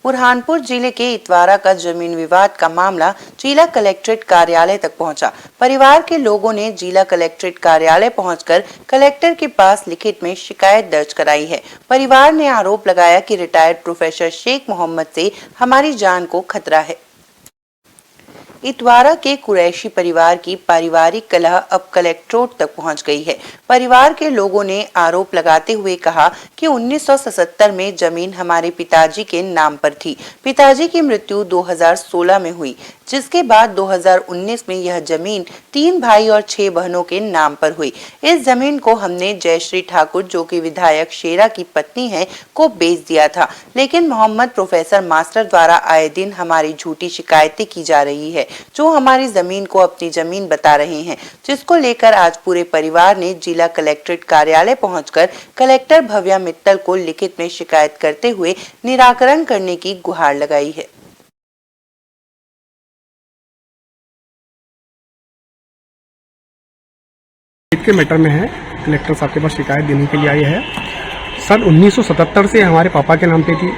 बुरहानपुर जिले के इतवारा का जमीन विवाद का मामला जिला कलेक्ट्रेट कार्यालय तक पहुंचा। परिवार के लोगों ने जिला कलेक्ट्रेट कार्यालय पहुंचकर कलेक्टर के पास लिखित में शिकायत दर्ज कराई है। परिवार ने आरोप लगाया कि रिटायर्ड प्रोफेसर शेख मोहम्मद से हमारी जान को खतरा है। इतवारा के कुरैशी परिवार की पारिवारिक कलह अब कलेक्ट्रेट तक पहुंच गई है। परिवार के लोगों ने आरोप लगाते हुए कहा कि 1977 में जमीन हमारे पिताजी के नाम पर थी। पिताजी की मृत्यु 2016 में हुई, जिसके बाद 2019 में यह जमीन 3 भाई और 6 बहनों के नाम पर हुई। इस जमीन को हमने जयश्री ठाकुर, जो कि विधायक शेरा की पत्नी है, को बेच दिया था, लेकिन मोहम्मद प्रोफेसर मास्टर द्वारा आए दिन हमारी झूठी शिकायतें की जा रही है, जो हमारी जमीन को अपनी जमीन बता रहे हैं, जिसको लेकर आज पूरे परिवार ने जिला कलेक्ट्रेट कार्यालय पहुंचकर कलेक्टर भव्या मित्तल को लिखित में शिकायत करते हुए निराकरण करने की गुहार लगाई है। के मैटर में है, कलेक्टर साहब के पास शिकायत देने के लिए आई है। सन 1977 से हमारे पापा के नाम पे थी,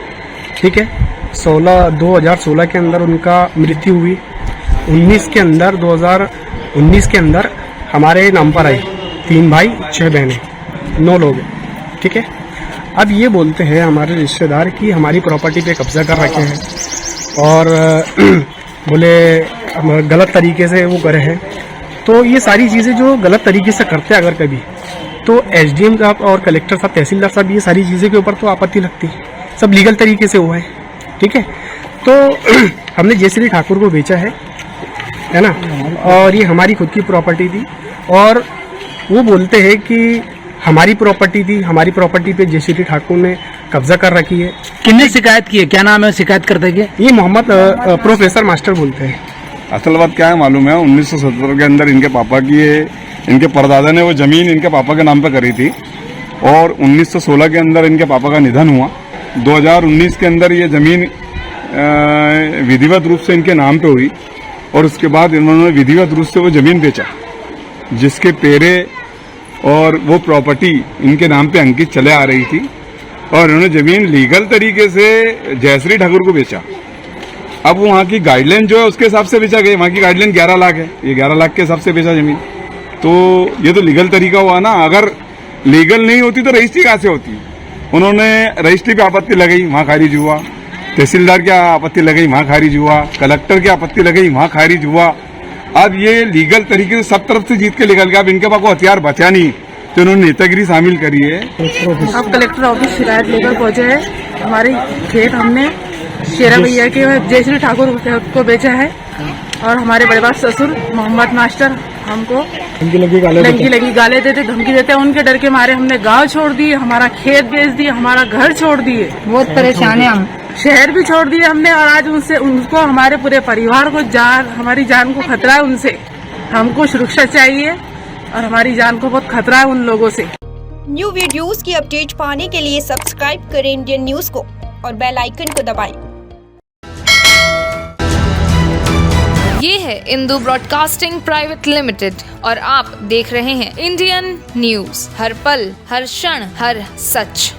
ठीक है। 2016 के अंदर उनका मृत्यु हुई। 2019 के अंदर हमारे नाम पर आई। 3 भाई 6 बहनें, 9 लोग, ठीक है। अब ये बोलते हैं हमारे रिश्तेदार कि हमारी प्रॉपर्टी पे कब्जा कर रखे हैं और बोले गलत तरीके से वो करे हैं। तो ये सारी चीज़ें जो गलत तरीके से करते हैं अगर कभी, तो एसडीएम साहब और कलेक्टर साहब, तहसीलदार साहब, ये सारी चीज़ें के ऊपर तो आपत्ति लगती है। सब लीगल तरीके से हुआ है, ठीक है। तो हमने जयश्री ठाकुर को बेचा है ना, और ये हमारी खुद की प्रॉपर्टी थी। और वो बोलते हैं कि हमारी प्रॉपर्टी थी, हमारी प्रॉपर्टी पे जयश्री ठाकुर ने कब्जा कर रखी है। किसने शिकायत की है? क्या नाम है शिकायत करते के? ये मोहम्मद प्रोफेसर मास्टर बोलते हैं। असल बात क्या है मालूम है, 1970 के अंदर इनके पापा की इनके परदादा ने वो जमीन इनके पापा के नाम पर करी थी, और 1916 के अंदर इनके पापा का निधन हुआ। 2019 के अंदर ये जमीन विधिवत रूप से इनके नाम पे हुई, और उसके बाद इन्होंने विधिवत रूप से वो जमीन बेचा, जिसके पेरे और वो प्रॉपर्टी इनके नाम पे अंकित चले आ रही थी, और इन्होंने जमीन लीगल तरीके से जयश्री ठाकुर को बेचा। अब वहाँ की गाइडलाइन जो है उसके हिसाब से बेचा गया। वहाँ की गाइडलाइन 11 लाख है, ये 11 लाख के हिसाब से बेचा जमीन। तो ये तो लीगल तरीका हुआ ना। अगर लीगल नहीं होती तो रजिस्ट्री कहाँ से होती? उन्होंने रजिस्ट्री पे आपत्ति लगाई, वहाँ खारिज हुआ। तहसीलदार की आपत्ति लगाई, वहाँ खारिज हुआ। कलेक्टर की आपत्ति लगाई, वहाँ खारिज हुआ। अब ये लीगल तरीके से सब तरफ से जीत के निकल गया। अब इनके पास को हथियार बचा नहीं, तो इन्होंने नेतागिरी शामिल करी है। अब कलेक्टर ऑफिस शिकायत लेकर पहुंचे हैं। हमारे खेत हमने शेरा भैया के जयश्री ठाकुर को बेचा है, और हमारे बड़े बाप ससुर मोहम्मद मास्टर हमको डंकी लगी गाले देते, धमकी देते। उनके डर के मारे हमने गांव छोड़ दिए, हमारा खेत बेच दिए, हमारा घर छोड़ दिए। बहुत परेशान है हम, शहर भी छोड़ दिए हमने। और आज उनको हमारे पूरे परिवार को हमारी जान को खतरा है उनसे। हमको सुरक्षा चाहिए, और हमारी जान को बहुत खतरा है उन लोगों से। न्यू वीडियोस की अपडेट पाने के लिए सब्सक्राइब करें इंडियन न्यूज को और बेल आइकन को दबाएं। ये है इंदू ब्रॉडकास्टिंग प्राइवेट लिमिटेड, और आप देख रहे हैं इंडियन न्यूज। हर पल, हर क्षण, हर सच।